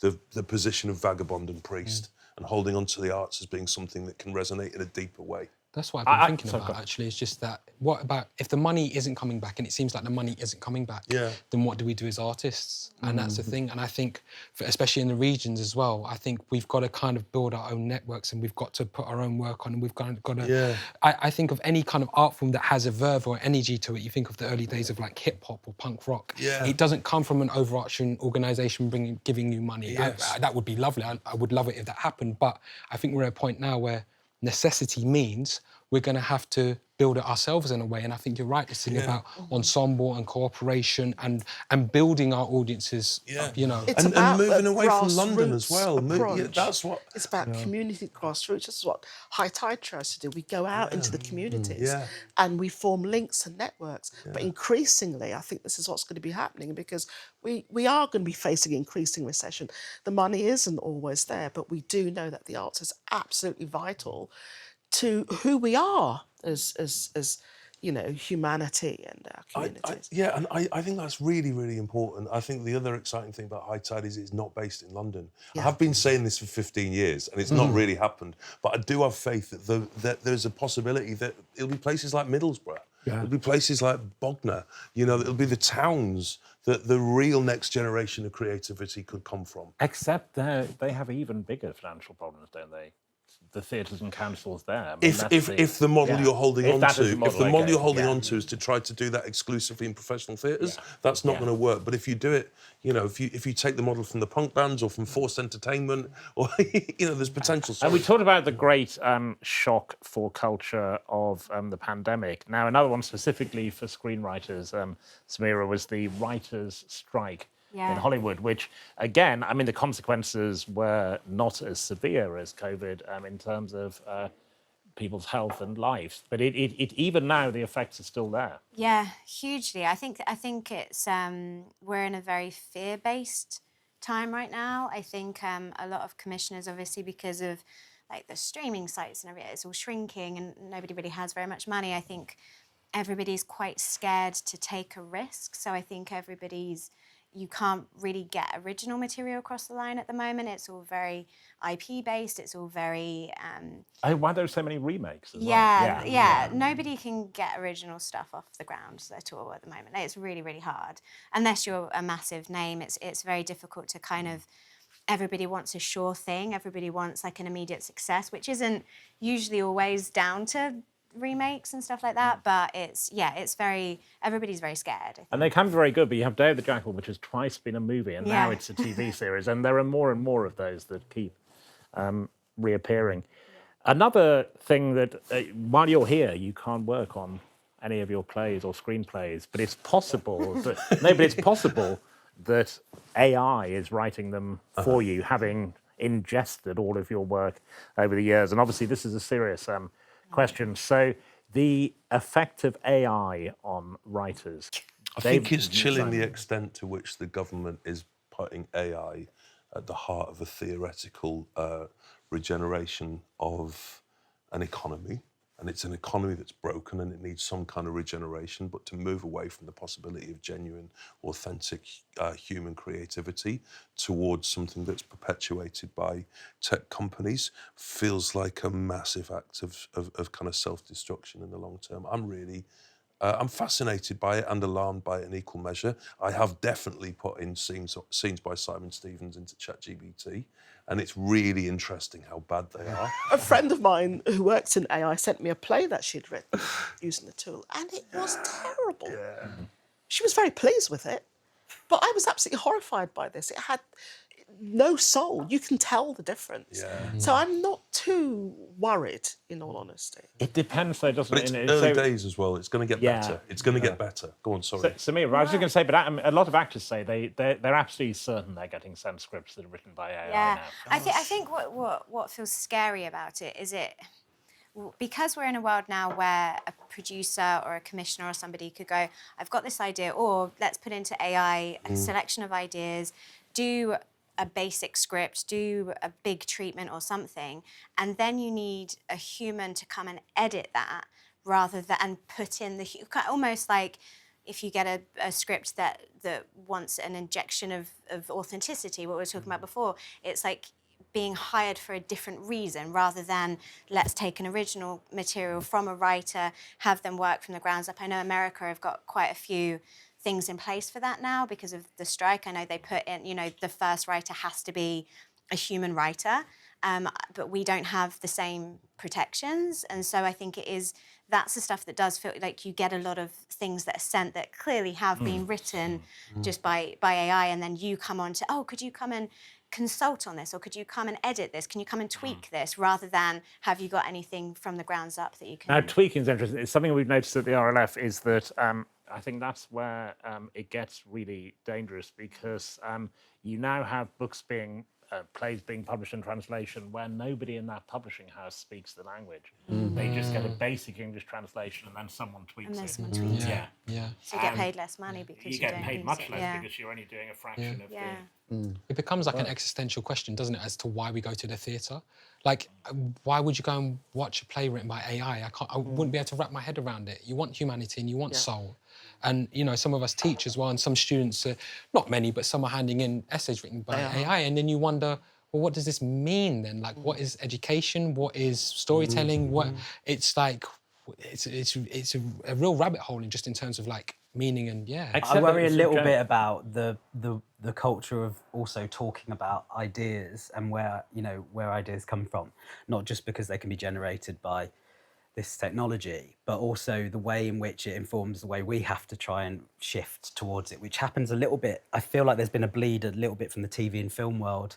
the position of vagabond and priest and holding on to the arts as being something that can resonate in a deeper way. That's what I've been thinking about, actually. It's just that, what about if the money isn't coming back, and it seems like the money isn't coming back, then what do we do as artists? And that's the thing. And I think, especially in the regions as well, I think we've got to kind of build our own networks, and we've got to put our own work on, and we've kind of got to... I think of any kind of art form that has a verve or energy to it. You think of the early days of like hip-hop or punk rock. It doesn't come from an overarching organisation giving you money. That would be lovely. I would love it if that happened. But I think we're at a point now where necessity means we're going to have to build it ourselves in a way. And I think you're right, this thing about ensemble and cooperation and building our audiences, you know. It's and about moving the away from London as well. approach. That's what... It's about community grassroots. This is what High Tide tries to do. We go out into the communities and we form links and networks. But increasingly, I think this is what's going to be happening, because we are going to be facing increasing recession. The money isn't always there, but we do know that the arts is absolutely vital to who we are as you know, humanity and our communities. And I think that's really, really important. I think the other exciting thing about High Tide is it's not based in London. I have been saying this for 15 years and it's not really happened, but I do have faith that there's a possibility that it'll be places like Middlesbrough, it'll be places like Bognor, you know, it'll be the towns that the real next generation of creativity could come from. Except they have even bigger financial problems, don't they? The theatres and councils there. I mean, if the model you're holding on to, if the model you're holding on to is to try to do that exclusively in professional theatres, that's not going to work. But if you do it, you know, if you take the model from the punk bands or from forced entertainment, or you know, there's potential. And we talked about the great shock for culture of the pandemic. Now, another one specifically for screenwriters, Samera, was the writers' strike in Hollywood, which, again, I mean, the consequences were not as severe as COVID in terms of people's health and life. But it even now, the effects are still there. Yeah, hugely. I think it's we're in a very fear-based time right now. I think a lot of commissioners, obviously, because of like the streaming sites and everything, it's all shrinking and nobody really has very much money. I think everybody's quite scared to take a risk. So I think everybody's, you can't really get original material across the line at the moment. It's all very IP based. It's all very Why are there so many remakes as well? yeah. Nobody can get original stuff off the ground at all at the moment. It's really, really hard. Unless you're a massive name, it's very difficult to kind of. Everybody wants a sure thing. Everybody wants like an immediate success, which isn't usually always down to remakes and stuff like that. But everybody's very scared. And they can be very good, but you have Day of the Jackal, which has twice been a movie, and now it's a TV series, and there are more and more of those that keep reappearing. Another thing that, while you're here, you can't work on any of your plays or screenplays, but it's possible that AI is writing them for you, having ingested all of your work over the years. And obviously, this is a serious question. So, the effect of AI on writers. I think it's chilling the extent to which the government is putting AI at the heart of a theoretical regeneration of an economy. And it's an economy that's broken and it needs some kind of regeneration, but to move away from the possibility of genuine, authentic human creativity towards something that's perpetuated by tech companies feels like a massive act of kind of self-destruction in the long term. I'm fascinated by it and alarmed by it in equal measure. I have definitely put in scenes by Simon Stephens into ChatGPT, and it's really interesting how bad they are. A friend of mine who works in AI sent me a play that she'd written using the tool, and it was terrible. Yeah. She was very pleased with it, but I was absolutely horrified by this. It had no soul. You can tell the difference. Yeah. So I'm not too worried, in all honesty. It depends, though, doesn't it? But it's early days as well. It's going to get better. It's going to get better. Go on, sorry. Samira, I was just going to say, but a lot of actors say they're absolutely certain they're getting sent scripts that are written by AI now. I think what feels scary about it is because we're in a world now where a producer or a commissioner or somebody could go, I've got this idea, or let's put into AI a selection of ideas, do a basic script, do a big treatment or something, and then you need a human to come and edit that rather than and put in almost like if you get a script that wants an injection of authenticity, what we were talking about before, it's like being hired for a different reason rather than let's take an original material from a writer, have them work from the grounds up. I know America have got quite a few things in place for that now because of the strike. I know they put in, the first writer has to be a human writer, but we don't have the same protections. And so I think that's the stuff that does feel like you get a lot of things that are sent that clearly have been written just by AI, and then you come on to, could you come and consult on this, or could you come and edit this? Can you come and tweak this, rather than have you got anything from the grounds up that you can... Now, tweaking is interesting. It's something we've noticed at the RLF is that I think that's where it gets really dangerous, because you now have plays being published in translation where nobody in that publishing house speaks the language. They just get a basic English translation and then someone tweaks it. Yeah. So you get paid less money because you get paid much less because you're only doing a fraction of the... It becomes like an existential question, doesn't it, as to why we go to the theatre? Like, why would you go and watch a play written by AI? I wouldn't be able to wrap my head around it. You want humanity and you want soul. And, some of us teach as well, and some students, not many, but some are handing in essays written by AI, and then you wonder, well, what does this mean then? Like, what is education? What is storytelling? It's like, it's a real rabbit hole in terms of, like, meaning and, I worry a little bit about the culture of also talking about ideas and where ideas come from, not just because they can be generated by this technology, but also the way in which it informs the way we have to try and shift towards it, which happens a little bit. I feel like there's been a bleed a little bit from the TV and film world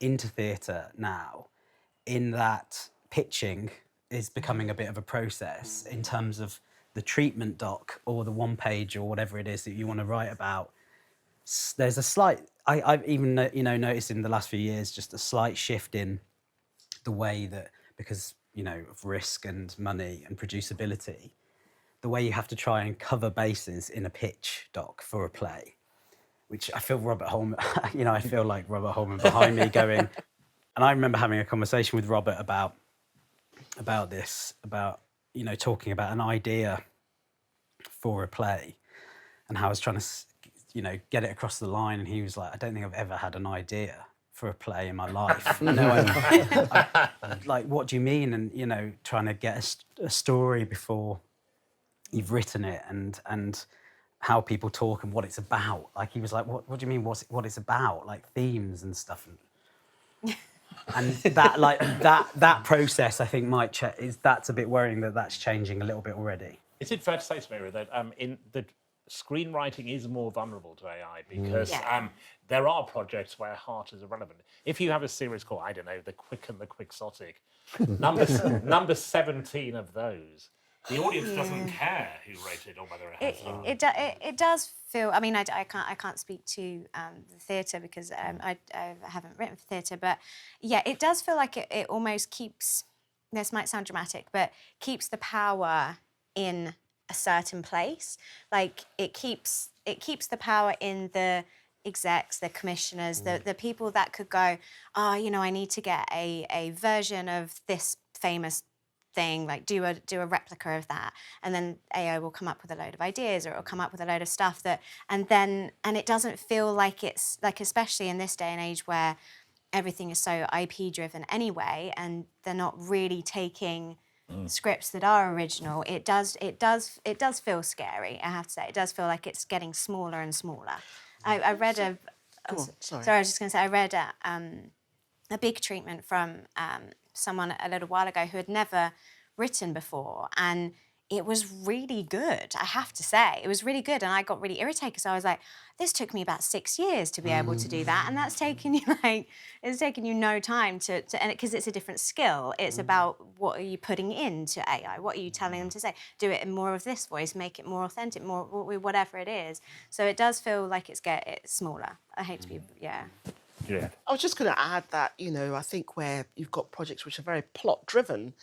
into theatre now, in that pitching is becoming a bit of a process in terms of the treatment doc or the one page or whatever it is that you want to write about. There's a slight, I've even noticed in the last few years, just a slight shift in the way that, because of risk and money and producibility, the way you have to try and cover bases in a pitch doc for a play, which I feel Robert Holman, I feel like Robert Holman behind me going, and I remember having a conversation with Robert about this, talking about an idea for a play and how I was trying to you know, get it across the line. And he was like, I don't think I've ever had an idea for a play in my life. Like, what do you mean? And, you know, trying to get a story before you've written it, and how people talk and what it's about. Like, he was like, what do you mean what it's about? Like, themes and stuff. And that, like, that process, I think, that's a bit worrying that that's changing a little bit already. Is it fair to say, Samera, that that screenwriting is more vulnerable to AI because there are projects where heart is irrelevant. If you have a series called, I don't know, The Quick and the Quixotic, number 17 of those, the audience doesn't care who wrote it or whether it has. It does feel. I mean, I can't speak to the theatre because I haven't written for theatre, but yeah, it does feel like it almost keeps. This might sound dramatic, but keeps the power in a certain place. Like, it keeps the power in the execs, the commissioners, the people that could go, oh, you know, I need to get a version of this famous thing, like do a replica of that, and then AI will come up with a load of ideas, or it'll come up with a load of stuff that, and it doesn't feel like it's like, especially in this day and age where everything is so IP driven anyway, and they're not really taking scripts that are original. It does feel scary, I have to say. It does feel like it's getting smaller and smaller. I read sorry, I was just going to say, I read a big treatment from someone a little while ago who had never written before, and it was really good, I have to say. It was really good, and I got really irritated because I was like, this took me about 6 years to be able to do that, and that's taken you no time to and because it's a different skill. It's about what are you putting into AI, what are you telling them to say, do it in more of this voice, make it more authentic, more whatever it is. So it does feel like it's smaller. I hate to be, yeah. I was just going to add that, you know, I think where you've got projects which are very plot-driven,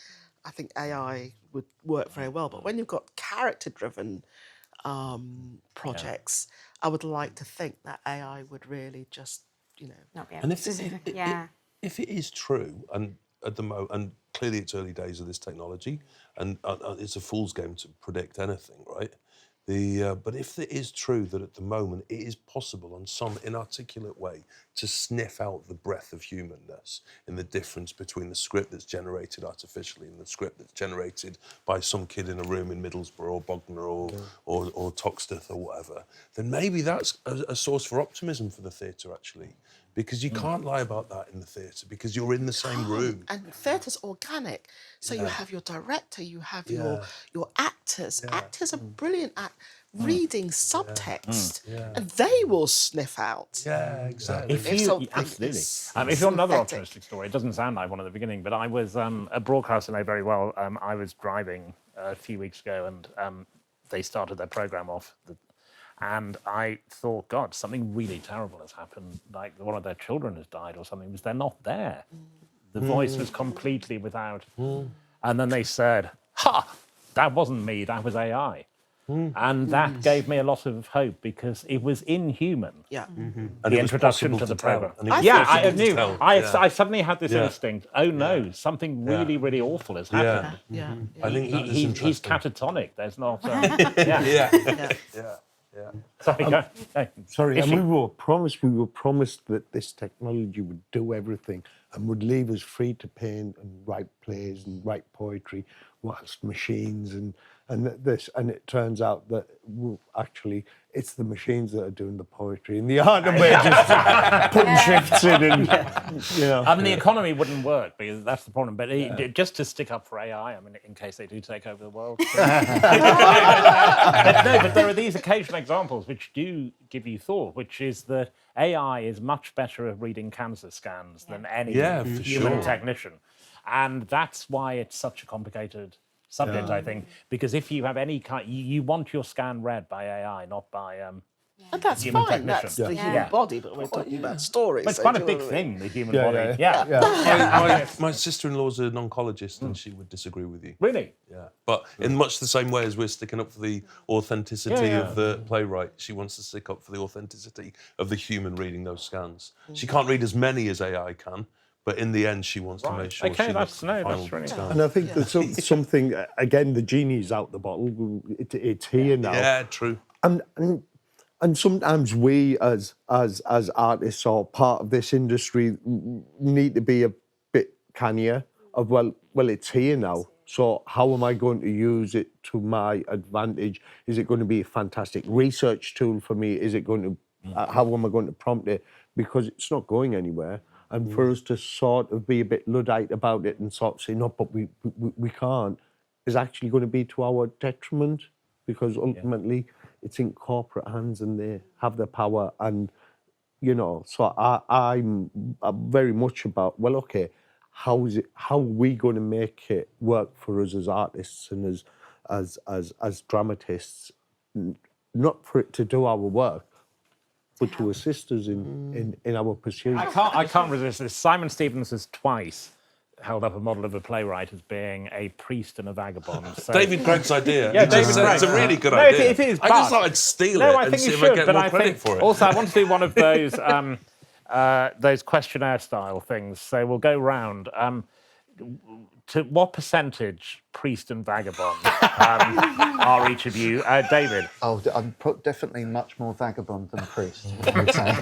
I think AI would work very well. But when you've got character-driven projects, I would like to think that AI would really just, you know... Not be able And to if it is true, and at the moment, and clearly it's early days of this technology, and it's a fool's game to predict anything, right? But if it is true that at the moment it is possible in some inarticulate way to sniff out the breath of humanness in the difference between the script that's generated artificially and the script that's generated by some kid in a room in Middlesbrough or Bognor or Toxteth or whatever, then maybe that's a source for optimism for the theatre, actually. Because you can't lie about that in the theatre because you're in the same room. And theatre's organic. So you have your director, you have your actors. Actors are brilliant at reading subtext, and they will sniff out. Yeah, exactly. If you want another optimistic story, it doesn't sound like one at the beginning, but I was a broadcaster know very well. I was driving a few weeks ago, and they started their programme off. And I thought, God, something really terrible has happened. Like one of their children has died or something, because they're not there. The voice was completely without. And then they said, ha, that wasn't me, that was AI. And that gave me a lot of hope because it was inhuman. Yeah. And The introduction to the programme. I knew. I suddenly had this instinct, oh no, something really, really awful has happened. I think that is He's interesting. catatonic, there's not... Sorry, and we were promised that this technology would do everything and would leave us free to paint and write plays and write poetry, whilst machines and this, and it turns out that actually it's the machines that are doing the poetry and the art, and we're just putting shifts in, and you know. I mean, the economy wouldn't work because that's the problem. But just to stick up for AI, I mean, in case they do take over the world. But there are these occasional examples which do give you thought, which is that AI is much better at reading cancer scans than any human technician. And that's why it's such a complicated subject, I think, because if you have any kind, you want your scan read by AI, not by And that's human fine, technician. that's the human body, but we're talking about stories. But it's so quite do a you big know what I mean? thing, the human body. My sister-in-law's an oncologist and she would disagree with you. Really? Yeah. But in much the same way as we're sticking up for the authenticity of the playwright, she wants to stick up for the authenticity of the human reading those scans. She can't read as many as AI can, but in the end, she wants to make sure she that's really scan. And I think there's something, again, the genie's out the bottle. It's here now. Yeah, true. And and sometimes we as artists or part of this industry need to be a bit cannier of, well, it's here now. So how am I going to use it to my advantage? Is it going to be a fantastic research tool for me? Is it going to, how am I going to prompt it? Because it's not going anywhere. And for us to sort of be a bit Luddite about it and sort of say, no, but we can't, is actually going to be to our detriment, because ultimately it's in corporate hands and they have the power. And, you know, so I'm very much about, well, okay, how are we going to make it work for us as artists and as dramatists, not for it to do our work, but to assist us in our pursuit. I can't resist this. Simon Stephens has twice held up a model of a playwright as being a priest and a vagabond. So David Gregg's idea. Yeah, He just David said Gregg. It's a really good No, idea. it is, I just but- thought I'd steal No, it I and think see you if I should, get but more I credit think for it. also I want to do one of those questionnaire style things. So we'll go round. To what percentage priest and vagabond are each of you? David. Oh, I'm definitely much more vagabond than priest, I would say.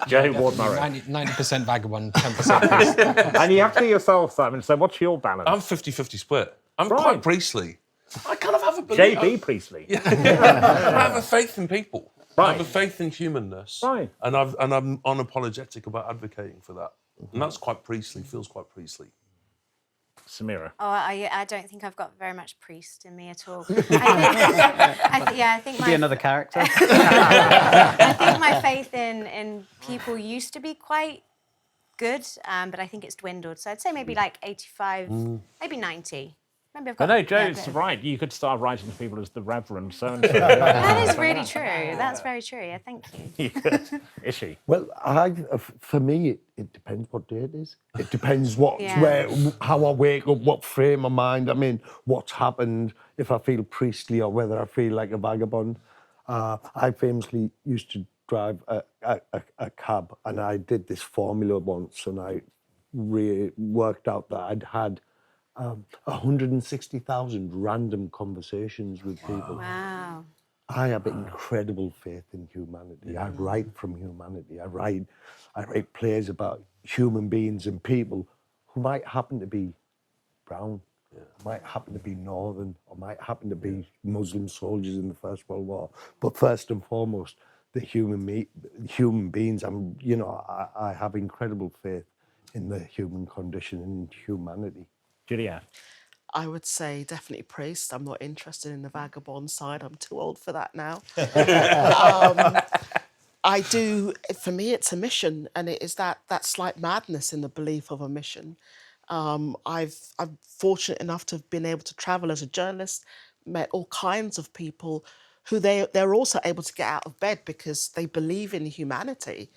Joe Ward Munrow. 90% vagabond, 10% priest. And you have to be yourself, Simon. So what's your balance? I'm 50-50 split. I'm Right. quite priestly. I kind of have a belief. JB Priestley. I have a faith in people. I Right. have a faith in humanness. Right. And I'm unapologetic about advocating for that. And that's quite priestly, feels quite priestly. Samera. Oh, I don't think I've got very much priest in me at all. I think Be my another character. I think my faith in people used to be quite good, but I think it's dwindled. So I'd say maybe like 85, maybe 90. Maybe I've But got. no, Joe, yeah, it's but- right. You could start writing to people as the Reverend so-and-so. That is really true. That's very true. Yeah, thank you. You could. Ishy. Well, for me, it depends what day it is. It depends Yeah. how I wake up, what frame of mind I'm in, what's happened, if I feel priestly or whether I feel like a vagabond. I famously used to drive a cab, and I did this formula once, and I worked out that I'd had 160,000 random conversations with people. Wow. I have incredible faith in humanity. I write from humanity. I write plays about human beings and people who might happen to be brown, might happen to be northern, or might happen to be Muslim soldiers in the First World War. But first and foremost, the human beings. I have incredible faith in the human condition and humanity. Juliet. I would say definitely priest. I'm not interested in the vagabond side. I'm too old for that now. I do. For me, it's a mission, and it is that slight madness in the belief of a mission. I'm fortunate enough to have been able to travel as a journalist, met all kinds of people who they're also able to get out of bed because they believe in humanity.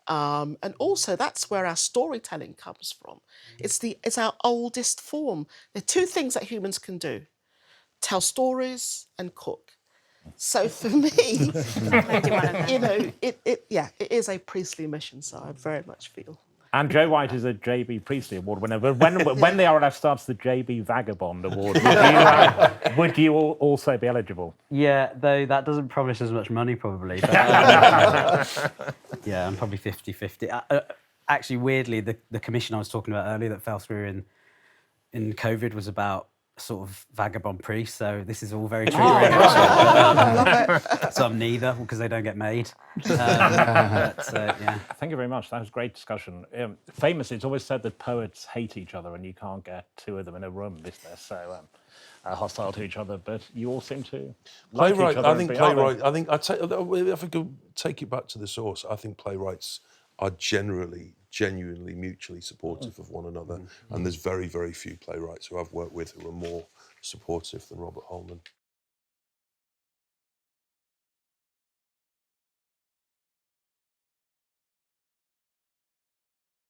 And also that's where our storytelling comes from. It's our oldest form. There are two things that humans can do: tell stories and cook. So for me, it is a priestly mission. So I very much feel. And Joe White is a JB Priestley Award winner. But when the RLF starts the JB Vagabond Award, would you also be eligible? Yeah, though that doesn't promise as much money probably. But, yeah, I'm probably 50-50. Actually, weirdly, the commission I was talking about earlier that fell through in COVID was about sort of vagabond priests. So this is all very true. I love it. So I'm neither because they don't get made. Yeah. Thank you very much. That was a great discussion. Famously, it's always said that poets hate each other and you can't get two of them in a room, is there? So hostile to each other, but you all seem to like each Playwright, other. I think playwright. I think if I could take it back to the source, I think playwrights are genuinely mutually supportive of one another, and there's very, very few playwrights who I've worked with who are more supportive than Robert Holman.